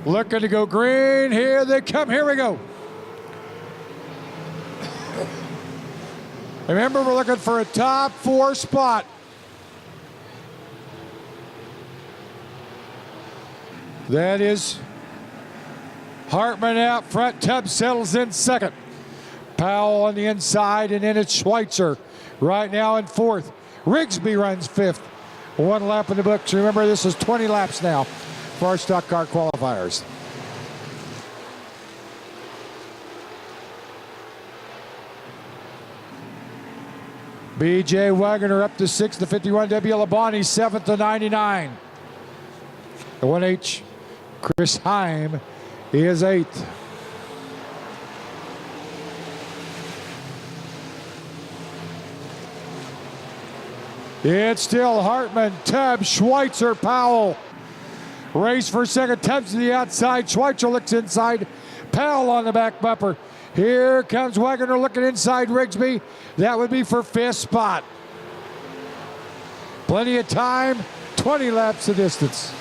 Looking to go green. Here they come. Here we go. Remember, we're looking for a top 4 spot. That is Hartman out front. Tubbs settles in second. Powell on the inside, and then it's Schweitzer right now in 4th. Rigsby runs 5th. 1 lap in the books. Remember, this is 20 laps now for our Stuttgart qualifiers. B.J. Wagner up to 6th to 51. W. Labonte 7th to 99. The 1H, Chris Heim, is 8th. It's still Hartman, Tubbs, Schweitzer, Powell. Race for second. Tubbs to the outside. Schweitzer looks inside. Powell on the back bumper. Here comes Wagner looking inside Rigsby. That would be for 5th spot. Plenty of time. 20 laps of distance.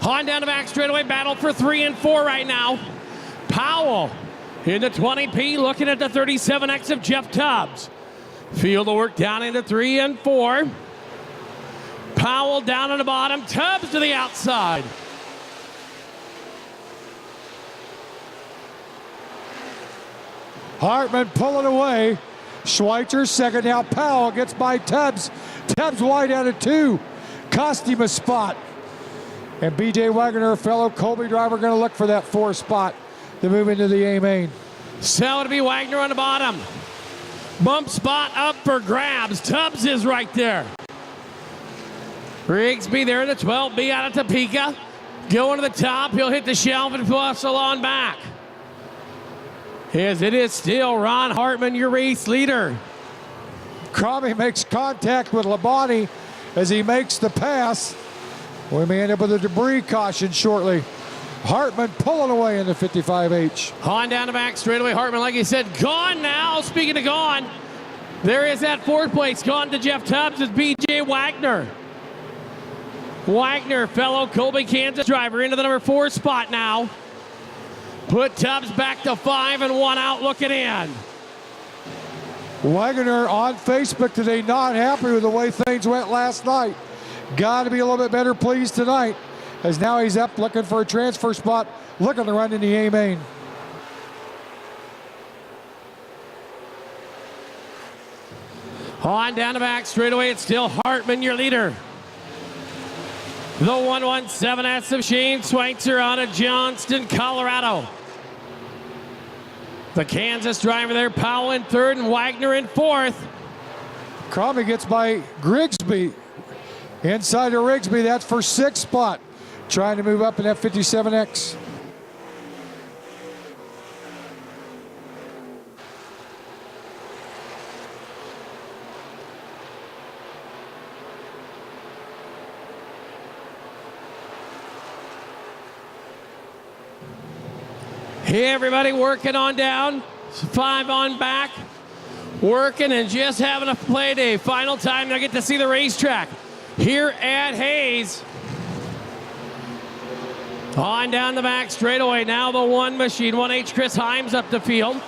On down the back straightaway. Battle for 3 and 4 right now. Powell in the 20P, looking at the 37X of Jeff Tubbs. Field of work down into 3 and 4. Powell down on the bottom, Tubbs to the outside. Hartman pulling away. Schweitzer second. Now Powell gets by Tubbs. Tubbs wide out of 2. Cost him a spot. And B.J. Wagner, a fellow Colby driver, going to look for that 4th spot to move into the A main. So it'll be Wagner on the bottom. Bump spot up for grabs. Tubbs is right there. Rigsby there in the 12B out of Topeka. Going to the top. He'll hit the shelf and bustle on back. As it is still Ron Hartman, your race leader. Crombie makes contact with Labonte as he makes the pass. We may end up with a debris caution shortly. Hartman pulling away in the 55H. On down the back straightaway. Hartman, like you said, gone now. Speaking of gone, there is that 4th place. Gone to Jeff Tubbs is B.J. Wagner. Wagner, fellow Colby, Kansas driver, into the number 4 spot now. Put Tubbs back to 5 and 1 out looking in. Wagner on Facebook today, not happy with the way things went last night. Got to be a little bit better pleased tonight, as now he's up looking for a transfer spot, looking to run in the A main. On down the back straightaway, it's still Hartman, your leader. The 117S of Shane Schweitzer out of Johnston, Colorado. The Kansas driver there, Powell in 3rd and Wagner in 4th. Crombie gets by Grigsby. Inside of Rigsby, that's for 6th spot. Trying to move up in that 57X. Hey, everybody working on down. 5 on back. Working and just having a play day. Final time to get to see the racetrack here at Hayes. On down the back straightaway. Now the 1 machine. 1H Chris Himes up the field.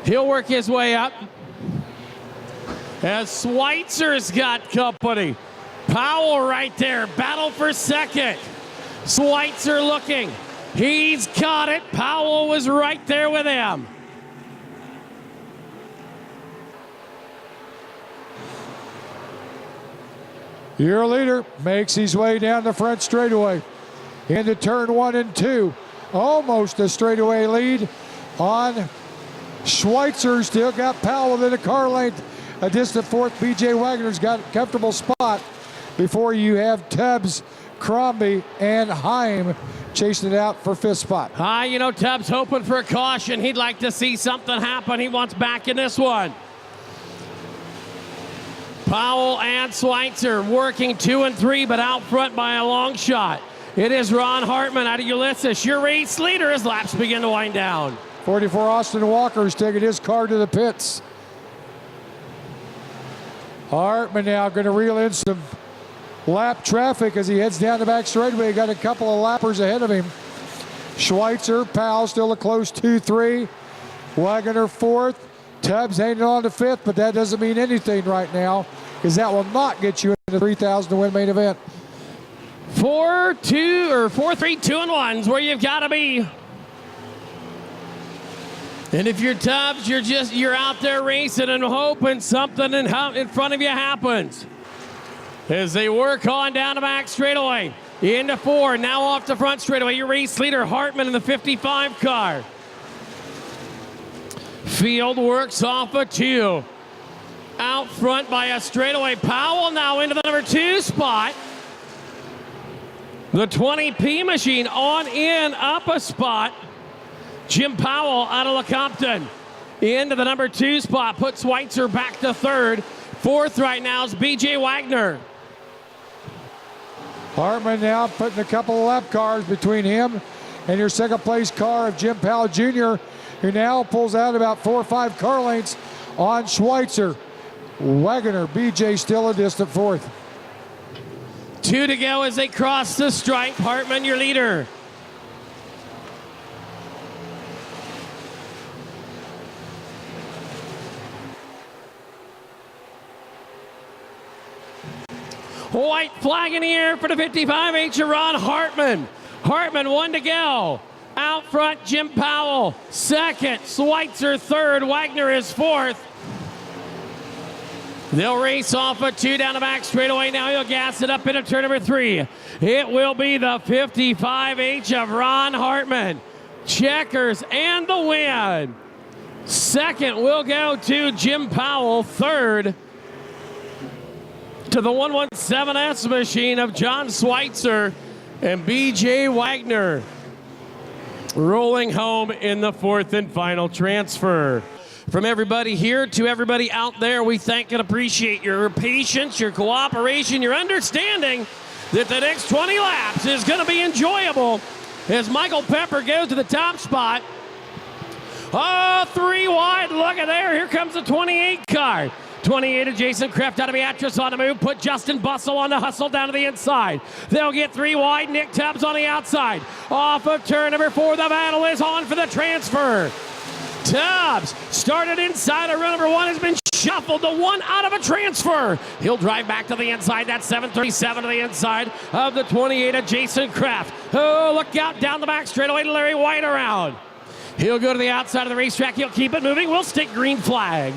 He'll work his way up. As Schweitzer's got company. Powell right there. Battle for 2nd. Schweitzer looking. He's got it. Powell was right there with him. Your leader makes his way down the front straightaway into turn 1 and 2. Almost a straightaway lead on Schweitzer. Still got Powell within a car length. A distant 4th. B.J. Wagner's got a comfortable spot before you have Tubbs, Crombie, and Heim chasing it out for 5th spot. You know, Tubbs hoping for a caution. He'd like to see something happen. He wants back in this one. Powell and Schweitzer working 2 and 3, but out front by a long shot. It is Ron Hartman out of Ulysses, your race leader, as laps begin to wind down. 44 Austin Walker's taking his car to the pits. Hartman now going to reel in some lap traffic as he heads down the back straightaway. Got a couple of lappers ahead of him. Schweitzer, Powell still a close 2-3. Wagoner fourth. Tubbs hanging on to fifth, but that doesn't mean anything right now because that will not get you into 3,000 to win main event. 4-2 or 4-3, 2-1 is where you've got to be. And if you're Tubbs, you're out there racing and hoping something in front of you happens. As they work on down the back straightaway. Into four, now off the front straightaway. Your race leader, Hartman, in the 55 car. Field works off a two. Out front by a straightaway. Powell now into the number 2 spot. The 20P machine on in, up a spot. Jim Powell out of Lecompton into the number 2 spot. Puts Schweitzer back to third. Fourth right now is BJ Wagner. Hartman now putting a couple of lap cars between him and your second place car of Jim Powell Jr., who now pulls out about 4 or 5 car lengths on Schweitzer. Wagner, BJ still a distant fourth. 2 to go as they cross the stripe. Hartman, your leader. White flag in the air for the 55H of Ron Hartman. Hartman, 1 to go. Out front, Jim Powell, second. Schweitzer, third. Wagner is fourth. They'll race off a 2 down the back straightaway. Now he'll gas it up into turn number 3. It will be the 55H of Ron Hartman. Checkers and the win. Second will go to Jim Powell. Third to the 117S machine of John Schweitzer and BJ Wagner. Rolling home in the 4th and final transfer. From everybody here to everybody out there, we thank and appreciate your patience, your cooperation, your understanding that the next 20 laps is going to be enjoyable as Michael Pepper goes to the top spot. Oh, 3 wide. Look at there. Here comes the 28 car. 28 of Jason Kraft out of Beatrice on the move. Put Justin Bussell on the hustle down to the inside. They'll get 3 wide. Nick Tubbs on the outside. Off of turn number 4. The battle is on for the transfer. Tubbs started inside of run number 1, has been shuffled to 1 out of a transfer. He'll drive back to the inside. That's 737 to the inside of the 28 of Jason Kraft. Oh, look out down the back straightaway to Larry White around. He'll go to the outside of the racetrack. He'll keep it moving. We'll stick green flag.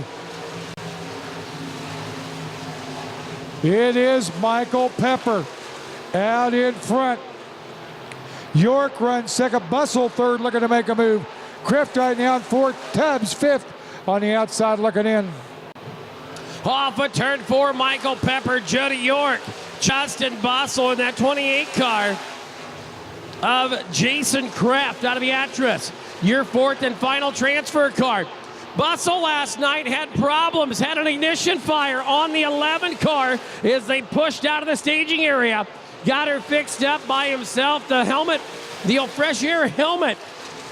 It is Michael Pepper out in front. York runs second. Bussell third, looking to make a move. Kraft right now in fourth. Tubbs fifth on the outside looking in. Off of turn 4, Michael Pepper, Jody York, Justin Bussell in that 28 car of Jason Kraft out of Beatrice. Your 4th and final transfer car. Bussell last night had problems, had an ignition fire on the 11 car as they pushed out of the staging area. Got her fixed up by himself. The helmet, the old fresh air helmet,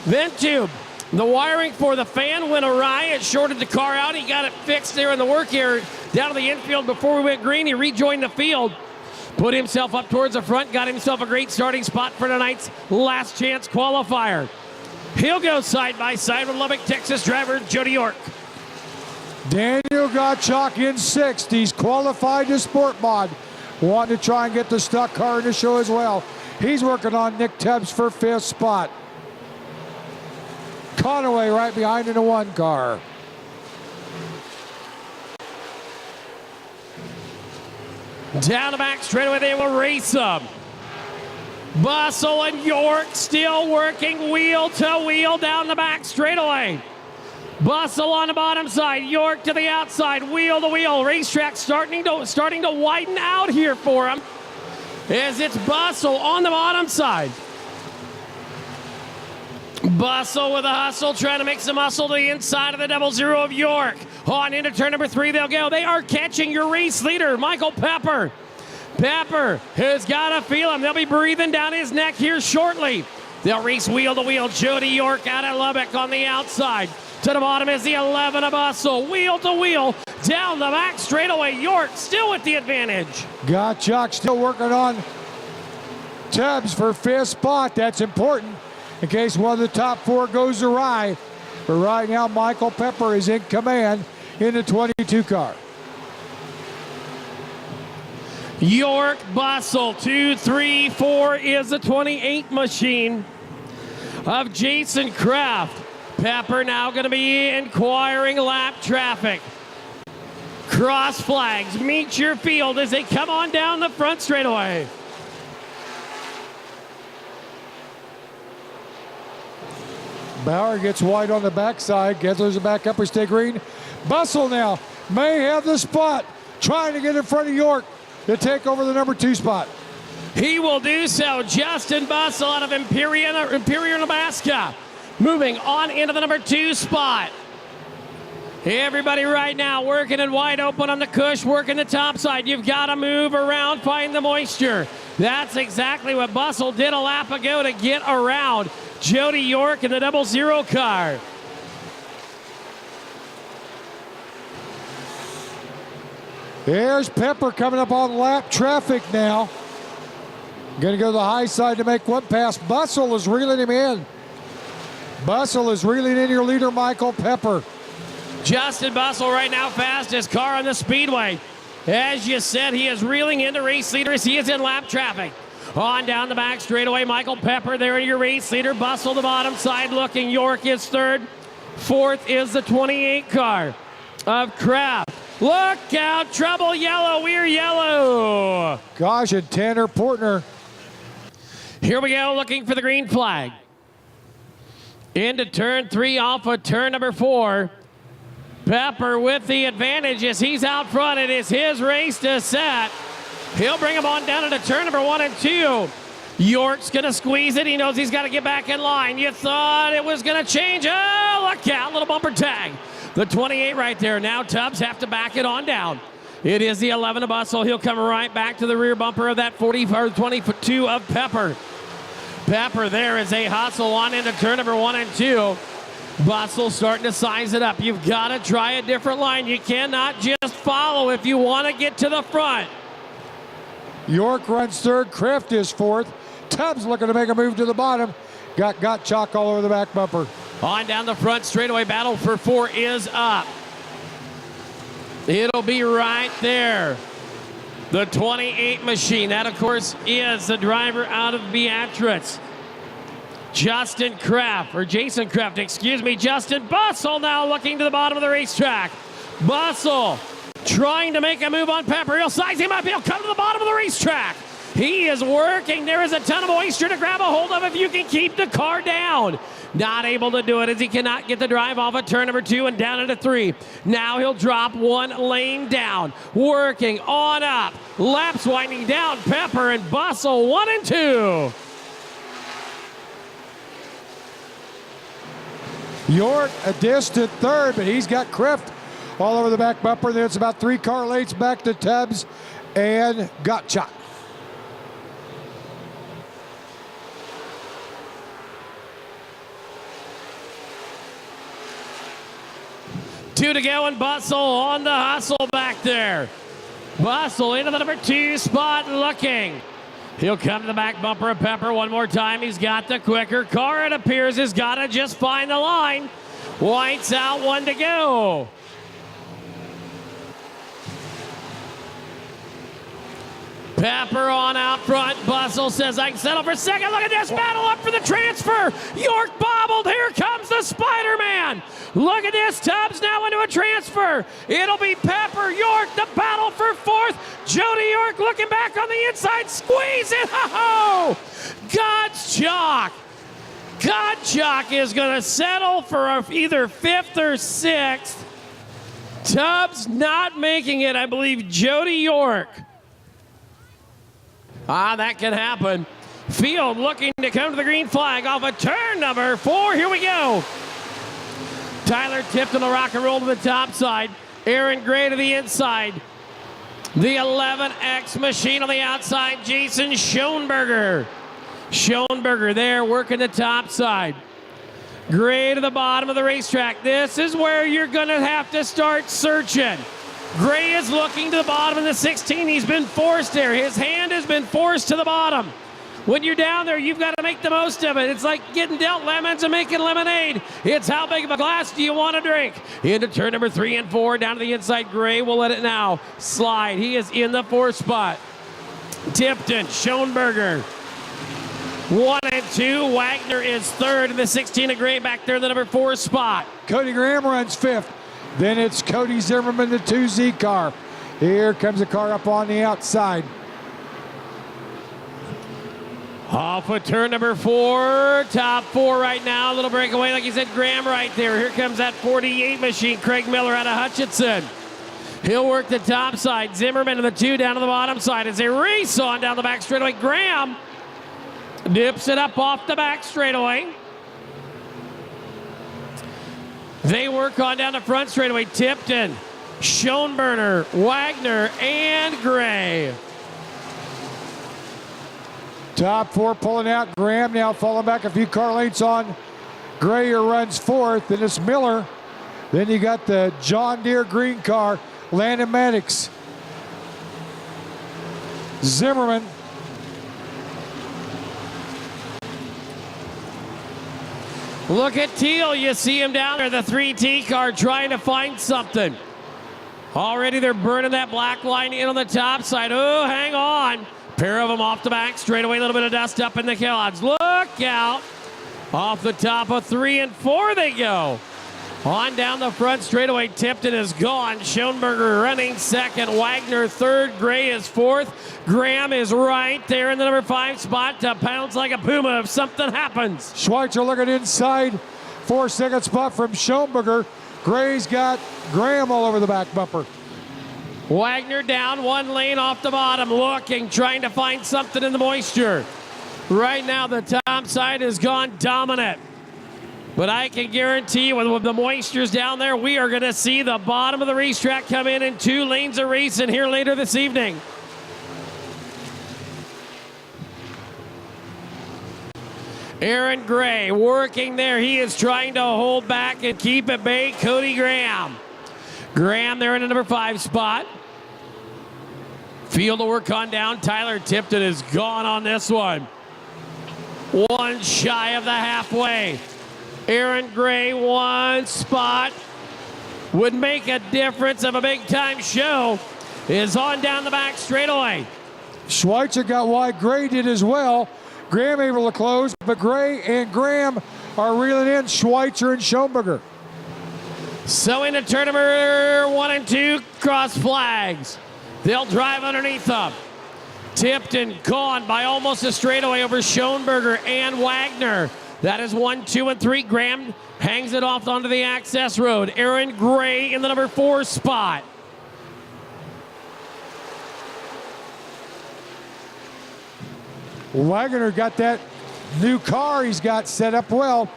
vent tube. The wiring for the fan went awry. It shorted the car out. He got it fixed there in the work area down to the infield before we went green. He rejoined the field, put himself up towards the front, got himself a great starting spot for tonight's last chance qualifier. He'll go side by side with Lubbock, Texas driver Jody York. Daniel Gottschalk in 6th. He's qualified to Sport Mod. Wanting to try and get the stock car in the show as well. He's working on Nick Tubbs for 5th spot. Conaway right behind in the 1 car. Down the back straightaway, they will race them. Bussell and York still working wheel to wheel down the back straightaway. Bussell on the bottom side, York to the outside, wheel to wheel. Racetrack starting to widen out here for him as it's Bussell on the bottom side. Bussell with a hustle, trying to make some muscle to the inside of the 00 of York. On into turn number 3 they'll go. They are catching your race leader, Michael Pepper. Pepper has got to feel him. They'll be breathing down his neck here shortly. They'll race wheel to wheel. Jody York out of Lubbock on the outside. To the bottom is the 11 of Bustle. Wheel to wheel. Down the back straightaway. York still with the advantage. Gottschalk still working on Tubbs for 5th spot. That's important in case one of the top 4 goes awry. But right now, Michael Pepper is in command in the 22 car. York, Bustle, 2, 3, 4 is the 28 machine of Jason Kraft. Pepper now going to be inquiring lap traffic. Cross flags, meet your field as they come on down the front straightaway. Bauer gets wide on the backside. Gedler's a back upper, stay green. Bustle now may have the spot, trying to get in front of York to take over the number 2 spot. He will do so. Justin Bustle out of Imperial, Nebraska. Moving on into the number 2 spot. Everybody right now working it wide open on the cush, working the top side. You've got to move around, find the moisture. That's exactly what Bustle did a lap ago to get around Jody York in the 00 car. There's Pepper coming up on lap traffic now. Going to go to the high side to make one pass. Bustle is reeling him in. Bustle is reeling in your leader, Michael Pepper. Justin Bustle right now, fastest car on the speedway. As you said, he is reeling into race leader as he is in lap traffic. On down the back straightaway, Michael Pepper there in your race leader. Bustle the bottom side looking. York is 3rd. 4th is the 28 car of Kraft. Look out, trouble yellow, we're yellow. Gosh, and Tanner Portner. Here we go, looking for the green flag. Into turn 3 off of turn number 4. Pepper with the advantage as he's out front. It is his race to set. He'll bring him on down into turn number 1 and 2. York's going to squeeze it. He knows he's got to get back in line. You thought it was going to change. Oh, look out, little bumper tag. The 28 right there. Now Tubbs have to back it on down. It is the 11 of Bustle. He'll come right back to the rear bumper of that 22 of Pepper. Pepper there is a hustle on into turn number 1 and 2. Bustle starting to size it up. You've got to try a different line. You cannot just follow if you want to get to the front. York runs 3rd. Kraft is 4th. Tubbs looking to make a move to the bottom. Got chalk all over the back bumper. On down the front straightaway, battle for 4 is up. It'll be right there. The 28 machine. That, of course, is the driver out of Beatrice. Jason Kraft. Justin Bustle now looking to the bottom of the racetrack. Bustle trying to make a move on Pepper. He'll size him up. He'll come to the bottom of the racetrack. He is working. There is a ton of moisture to grab a hold of if you can keep the car down. Not able to do it as he cannot get the drive off of turn number 2 and down into 3. Now he'll drop 1 lane down. Working on up. Laps winding down. Pepper and Bustle 1 and 2. York a distant 3rd, but he's got Kraft all over the back bumper. Then it's about 3 car lengths back to Tubbs and Gottschalk. Two to go, and Bustle on the hustle back there. Bustle into the number 2 spot looking. He'll come to the back bumper of Pepper one more time. He's got the quicker car, it appears. Has got to just find the line. White's out, 1 to go. Pepper on out front. Bustle says, I can settle for 2nd. Look at this battle up for the transfer. York bobbled. Here comes the Spider-Man. Look at this. Tubbs now into a transfer. It'll be Pepper, York, the battle for 4th. Jody York looking back on the inside. Squeeze it. Ho-ho! Gottschalk is going to settle for either 5th or 6th. Tubbs not making it, I believe, Jody York. That can happen. Field looking to come to the green flag off of turn number 4. Here we go. Tyler Tipton will rock and roll to the top side. Aaron Gray to the inside. The 11X machine on the outside. Jason Schoenberger. Schoenberger there working the top side. Gray to the bottom of the racetrack. This is where you're going to have to start searching. Gray is looking to the bottom of the 16. He's been forced there. His hand has been forced to the bottom. When you're down there, you've got to make the most of it. It's like getting dealt lemons and making lemonade. It's how big of a glass do you want to drink? Into turn number 3 and 4, down to the inside. Gray will let it now slide. He is in the 4th spot. Tipton, Schoenberger, 1 and 2. Wagner is 3rd in the 16 of Gray back there in the number 4 spot. Cody Graham runs 5th. Then it's Cody Zimmerman, the 2Z car. Here comes the car up on the outside. Off of turn number 4, top 4 right now. A little breakaway, like you said, Graham right there. Here comes that 48 machine, Craig Miller out of Hutchinson. He'll work the top side. Zimmerman to the 2 down to the bottom side as they race on down the back straightaway. Graham dips it up off the back straightaway. They work on down the front straightaway. Tipton, Schoenberger, Wagner, and Gray. Top 4 pulling out. Graham now falling back a few car lengths on Gray, who runs 4th. Then it's Miller. Then you got the John Deere green car, Landon Maddox. Zimmerman. Look at Teal. You see him down there, the 3T car, trying to find something. Already they're burning that black line in on the top side. Oh, hang on. Pair of them off the back straightaway. A little bit of dust up in the clouds. Look out. Off the top of 3 and 4 they go. On down the front straightaway. Tipton is gone. Schoenberger running 2nd. Wagner 3rd. Gray is 4th. Graham is right there in the number 5 spot to pounce like a puma if something happens. Schweitzer looking inside. 4-second spot from Schoenberger. Gray's got Graham all over the back bumper. Wagner down 1 lane off the bottom, looking, trying to find something in the moisture. Right now, the top side has gone dominant. But I can guarantee you, with the moistures down there, we are going to see the bottom of the racetrack come in 2 lanes of racing here later this evening. Aaron Gray working there. He is trying to hold back and keep at bay Cody Graham. Graham there in the number 5 spot. Field to work on down. Tyler Tipton is gone on this one. 1 shy of the halfway. Aaron Gray 1 spot. Would make a difference of a big time show. Is on down the back straightaway. Schweitzer got wide. Gray did as well. Graham able to close, but Gray and Graham are reeling in Schweitzer and Schoenberger. So into turn number 1 and 2, cross flags. They'll drive underneath them. Tipton gone by almost a straightaway over Schoenberger and Wagner. That is 1, 2, and 3. Graham hangs it off onto the access road. Aaron Gray in the number 4 spot. Wagner got that new car he's got set up well.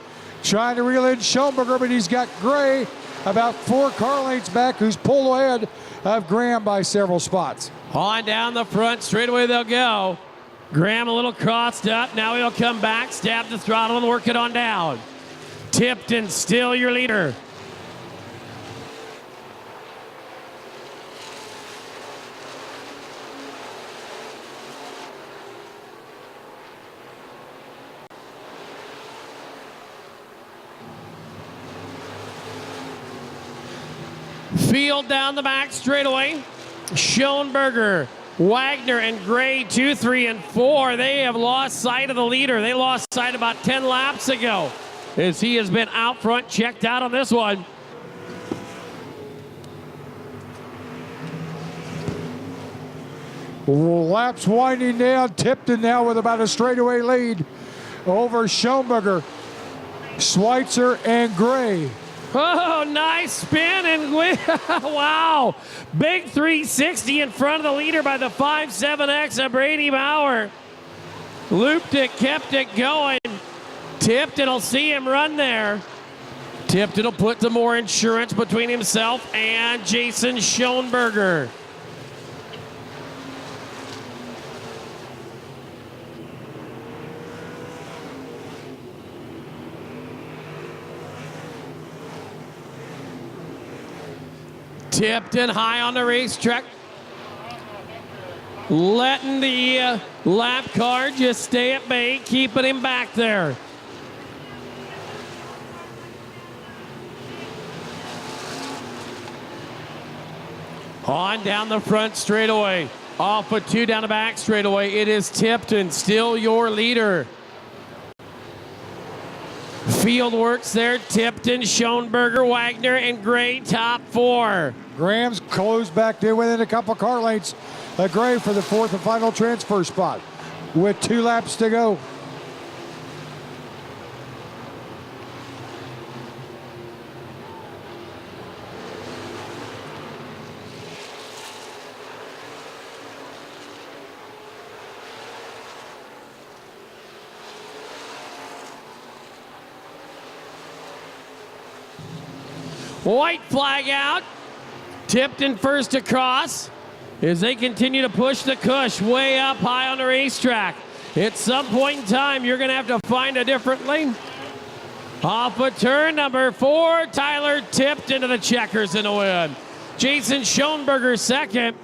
Trying to reel in Schoenberger, but he's got Gray about 4 car lengths back, who's pulled ahead of Graham by several spots. On down the front, straightaway they'll go. Graham a little crossed up. Now he'll come back, stab the throttle, and work it on down. Tipton still your leader. Field down the back straightaway. Schoenberger, Wagner, and Gray 2, 3, and 4. They have lost sight of the leader. They lost sight about 10 laps ago as he has been out front, checked out on this one. Laps winding down. Tipton now with about a straightaway lead over Schoenberger, Schweitzer, and Gray. Oh, nice spin and wow. Big 360 in front of the leader by the 5.7X of Brady Bauer. Looped it, kept it going. Tipton will see him run there. Tipton will put some more insurance between himself and Jason Schoenberger. Tipton high on the racetrack. Letting the lap car just stay at bay, keeping him back there. On down the front straightaway. Off of 2 down the back straightaway. It is Tipton, still your leader. Field works there. Tipton, Schoenberger, Wagner, and Gray top 4. Graham's closed back in within a couple car lengths. Gray for the 4th and final transfer spot with 2 laps to go. White flag out. Tipton first across as they continue to push the cush way up high on the racetrack. At some point in time, you're going to have to find a different lane. Off of turn number 4, Tyler Tipton to the checkers in the win. Jason Schoenberger second.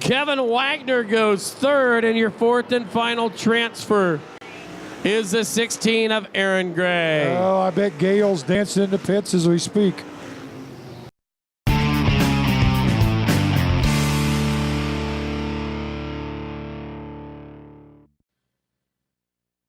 Kevin Wagner goes third, and your 4th and final transfer is the 16 of Aaron Gray. Oh, I bet Gale's dancing in the pits as we speak.